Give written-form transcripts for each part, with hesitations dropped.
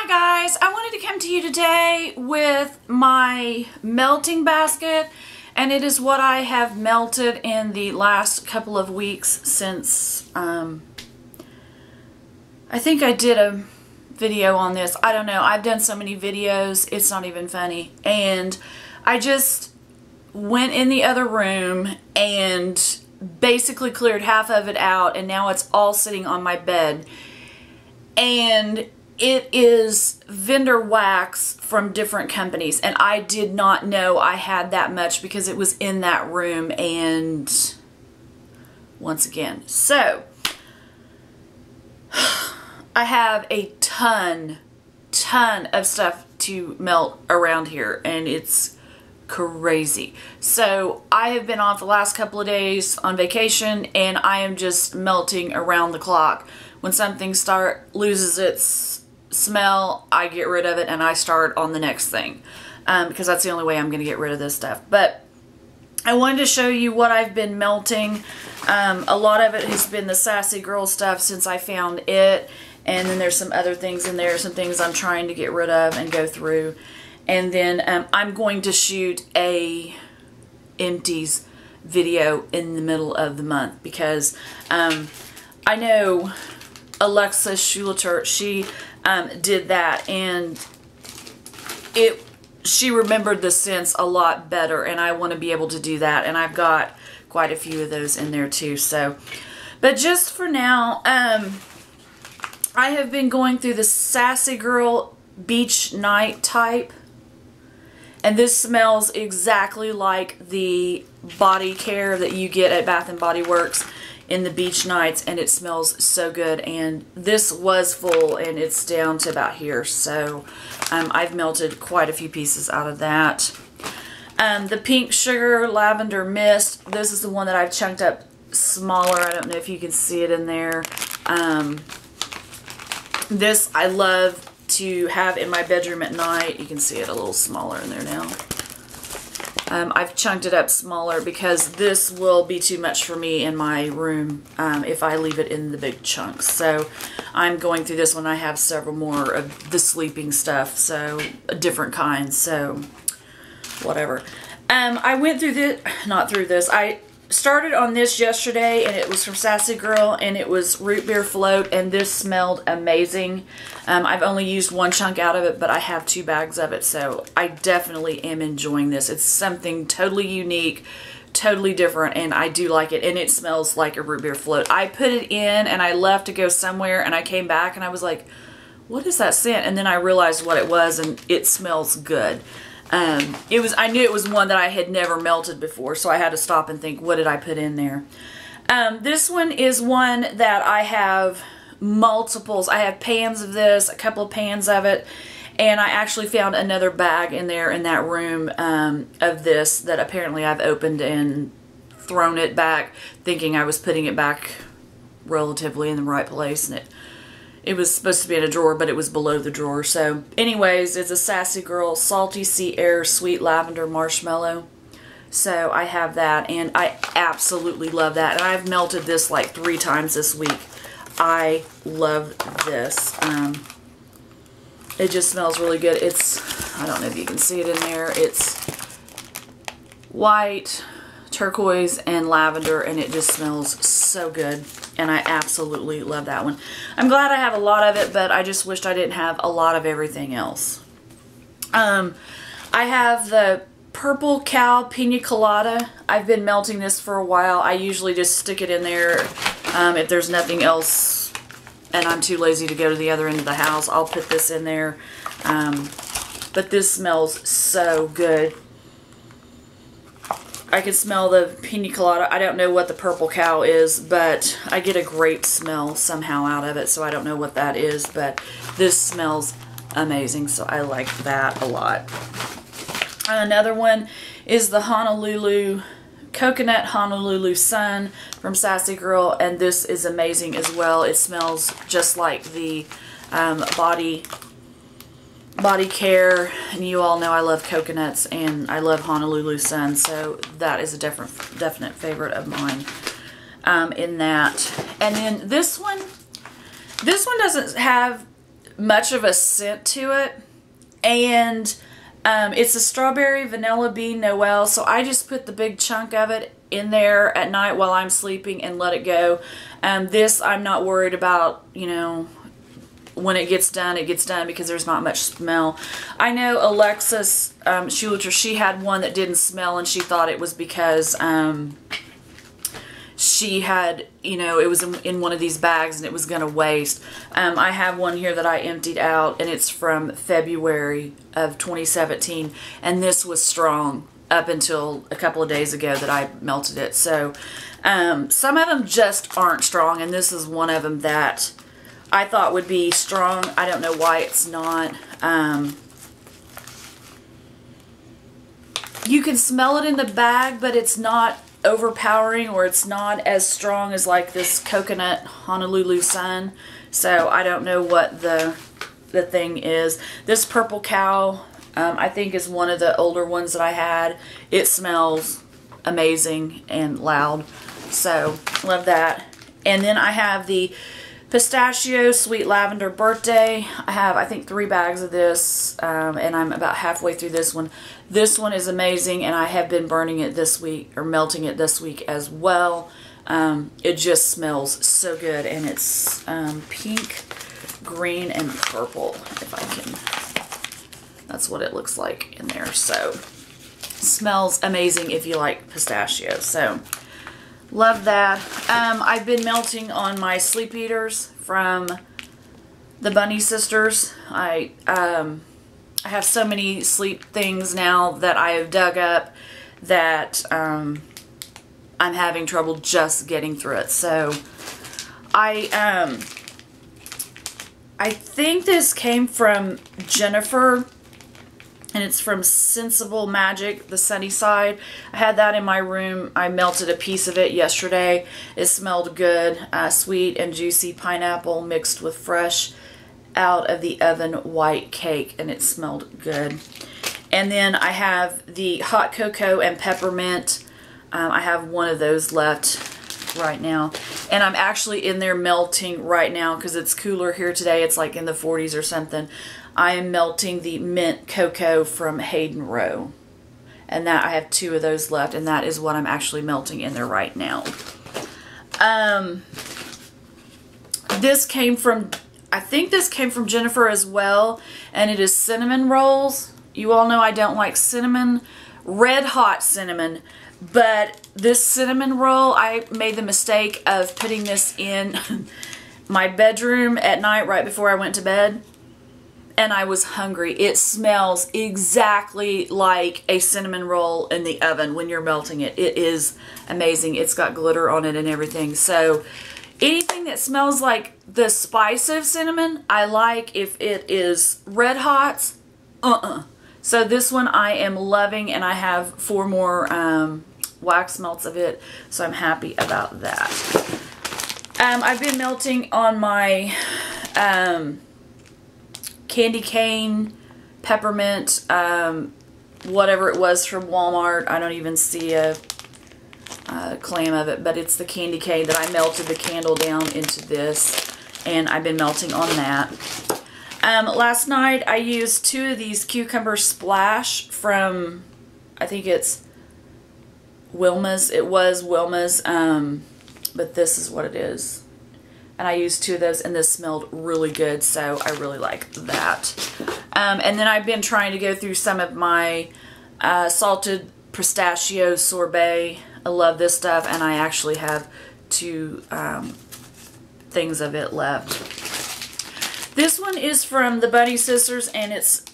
guys, I wanted to come to you today with my melting basket, and it is what I have melted in the last couple of weeks since I think I did a video on this. I don't know, I've done so many videos, it's not even funny. And I just went in the other room and basically cleared half of it out, and now it's all sitting on my bed. And it is vendor wax from different companies, and I did not know I had that much because it was in that room. And once again, so I have a ton of stuff to melt around here, and it's crazy. So I have been off the last couple of days on vacation, and I am just melting around the clock. When something loses its smell, I get rid of it and I start on the next thing, because that's the only way I'm going to get rid of this stuff. But I wanted to show you what I've been melting. A lot of it has been the Sassy Girl stuff since I found it, and then there's some other things in there, some things I'm trying to get rid of and go through. And then I'm going to shoot a empties video in the middle of the month, because I know Alexa Schulater, she did that, and she remembered the scents a lot better, and I want to be able to do that, and I've got quite a few of those in there too. So, but just for now, I have been going through the Sassy Girl Beach Night type, and this smells exactly like the body care that you get at Bath & Body Works in the beach nights, and it smells so good. And this was full, and it's down to about here, so I've melted quite a few pieces out of that. The Pink Sugar Lavender Mist, this is the one that I've chunked up smaller. I don't know if you can see it in there. This I love to have in my bedroom at night. You can see it a little smaller in there now. I've chunked it up smaller because this will be too much for me in my room if I leave it in the big chunks. So I'm going through this one. I have several more of the sleeping stuff, so different kinds, so whatever. I went through this, I started on this yesterday, and it was from Sassy Girl, and it was root beer float, and this smelled amazing. I've only used one chunk out of it, but I have 2 bags of it, so I definitely am enjoying this. It's something totally unique, totally different, and I do like it, and it smells like a root beer float. I put it in, and I left to go somewhere, and I came back, and I was like, what is that scent? And then I realized what it was, and it smells good. I knew it was one that I had never melted before, so I had to stop and think, what did I put in there? This one is one that I have multiples. I have pans of this, a couple of pans of it, and I actually found another bag in there in that room of this that apparently I've opened and thrown it back, thinking I was putting it back relatively in the right place, and it was supposed to be in a drawer, but it was below the drawer. So anyways, it's a Sassy Girl Salty Sea Air Sweet Lavender Marshmallow. So I have that, and I absolutely love that. And I've melted this like 3 times this week. I love this. It just smells really good. I don't know if you can see it in there. It's white, turquoise, and lavender, and it just smells so good. And I absolutely love that one. I'm glad I have a lot of it, but I just wished I didn't have a lot of everything else. I have the Purple Cow Pina Colada. I've been melting this for a while. I usually just stick it in there. If there's nothing else and I'm too lazy to go to the other end of the house, I'll put this in there. But this smells so good. I can smell the pina colada. I don't know what the Purple Cow is, but I get a grape smell somehow out of it, so I don't know what that is, but this smells amazing, so I like that a lot. Another one is the Coconut Honolulu Sun from Sassy Girl, and this is amazing as well. It smells just like the body care, and you all know I love coconuts, and I love Honolulu Sun, so that is a definite favorite of mine in that. And then this one doesn't have much of a scent to it. And it's a strawberry vanilla bean Noel, so I just put the big chunk of it in there at night while I'm sleeping and let it go. This I'm not worried about, you know, when it gets done because there's not much smell. I know Alexis Schulter, she had one that didn't smell, and she thought it was because she had, you know, it was in one of these bags and it was going to waste. I have one here that I emptied out, and it's from February of 2017, and this was strong up until a couple of days ago that I melted it. So some of them just aren't strong, and this is one of them that I thought would be strong. I don't know why it's not. You can smell it in the bag, but it's not overpowering, or it's not as strong as like this coconut Honolulu Sun. So I don't know what the thing is. This Purple Cow, I think is one of the older ones that I had. It smells amazing and loud. So love that. And then I have the Pistachio Sweet Lavender Birthday. I have, I think, 3 bags of this, and I'm about halfway through this one. This one is amazing, and I have been burning it this week, or melting it this week as well. It just smells so good, and it's pink, green, and purple, if I can. That's what it looks like in there. So, smells amazing if you like pistachio. So, love that. I've been melting on my sleep eaters from the Bunny Sisters. I have so many sleep things now that I have dug up that I'm having trouble just getting through it. So I think this came from Jennifer, and it's from Sensible Magic, the Sunny Side. I had that in my room. I melted a piece of it yesterday. It smelled good. Sweet and juicy pineapple mixed with fresh out of the oven white cake, and it smelled good. And then I have the hot cocoa and peppermint. I have one of those left right now. And I'm actually in there melting right now because it's cooler here today. It's like in the 40s or something. I am melting the mint cocoa from Hayden Row, and that I have 2 of those left, and that is what I'm actually melting in there right now. This came from, I think this came from Jennifer as well, and it is cinnamon rolls. You all know I don't like cinnamon, red hot cinnamon, but this cinnamon roll, I made the mistake of putting this in my bedroom at night right before I went to bed. And I was hungry. It smells exactly like a cinnamon roll in the oven when you're melting it. It is amazing. It's got glitter on it and everything. So anything that smells like the spice of cinnamon, I like. If it is red hot, So this one I am loving, and I have 4 more wax melts of it. So I'm happy about that. I've been melting on my candy cane, peppermint, whatever it was from Walmart. I don't even see a claim of it, but it's the candy cane that I melted the candle down into this, and I've been melting on that. Last night I used 2 of these cucumber splash from, I think it's Wilma's. It was Wilma's, but this is what it is. And I used 2 of those, and this smelled really good, so I really like that. And then I've been trying to go through some of my salted pistachio sorbet. I love this stuff, and I actually have 2 things of it left. This one is from the Bunny Sisters, and it's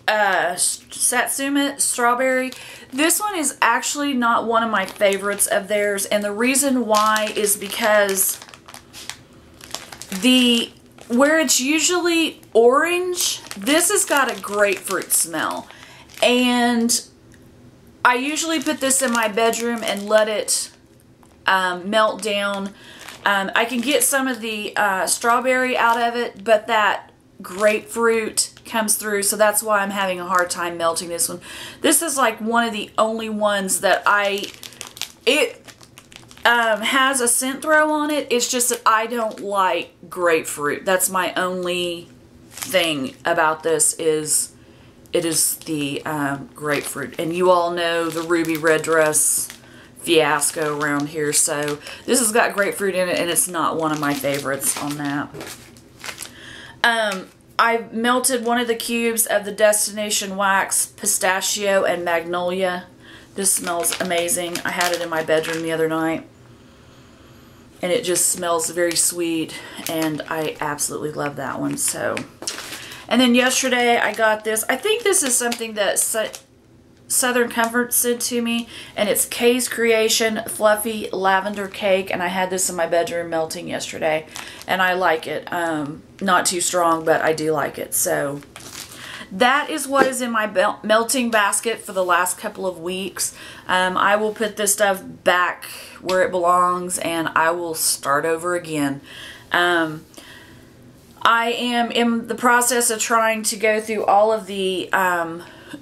Satsuma Strawberry. This one is actually not one of my favorites of theirs, and the reason why is because where it's usually orange, this has got a grapefruit smell. And I usually put this in my bedroom and let it melt down. I can get some of the strawberry out of it, but that grapefruit comes through, so that's why I'm having a hard time melting this one. This is like one of the only ones that it has a scent throw on it. It's just that I don't like grapefruit. That's my only thing about this is it is the grapefruit. And you all know the ruby red dress fiasco around here. So this has got grapefruit in it, and it's not one of my favorites on that. I melted one of the cubes of the Destination Wax Pistachio and Magnolia. This smells amazing. I had it in my bedroom the other night. And it just smells very sweet, and I absolutely love that one. So, and then yesterday I got this. I think this is something that Southern Comfort sent to me, and it's Kay's Creation Fluffy Lavender Cake, and I had this in my bedroom melting yesterday, and I like it. Not too strong, but I do like it. So that is what is in my melting basket for the last couple of weeks. I will put this stuff back where it belongs, and I will start over again. I am in the process of trying to go through all of the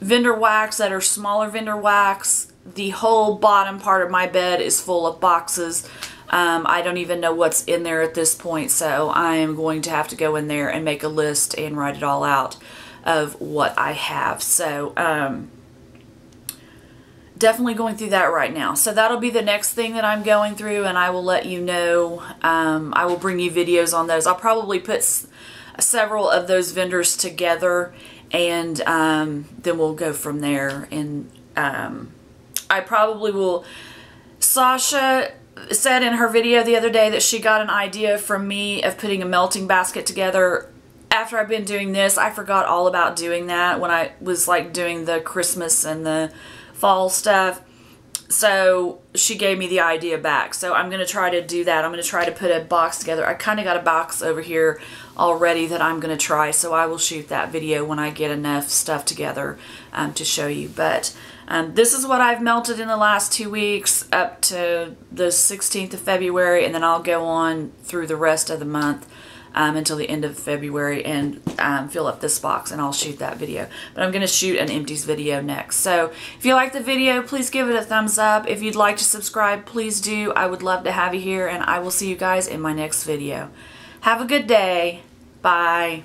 vendor wax that are smaller vendor wax. The whole bottom part of my bed is full of boxes. I don't even know what's in there at this point, so I am going to have to go in there and make a list and write it all out of what I have. So definitely going through that right now. So that'll be the next thing that I'm going through, and I will let you know. I will bring you videos on those. I'll probably put several of those vendors together, and then we'll go from there. And I probably will. Sasha said in her video the other day that she got an idea from me of putting a melting basket together. After I've been doing this, I forgot all about doing that when I was like doing the Christmas and the fall stuff. So she gave me the idea back. So I'm going to try to do that. I'm going to try to put a box together. I kind of got a box over here already that I'm going to try. So I will shoot that video when I get enough stuff together to show you. But this is what I've melted in the last 2 weeks up to the 16th of February. And then I'll go on through the rest of the month until the end of February and fill up this box, and I'll shoot that video. But I'm going to shoot an empties video next. So if you like the video, please give it a thumbs up. If you'd like to subscribe, please do. I would love to have you here, and I will see you guys in my next video. Have a good day. Bye.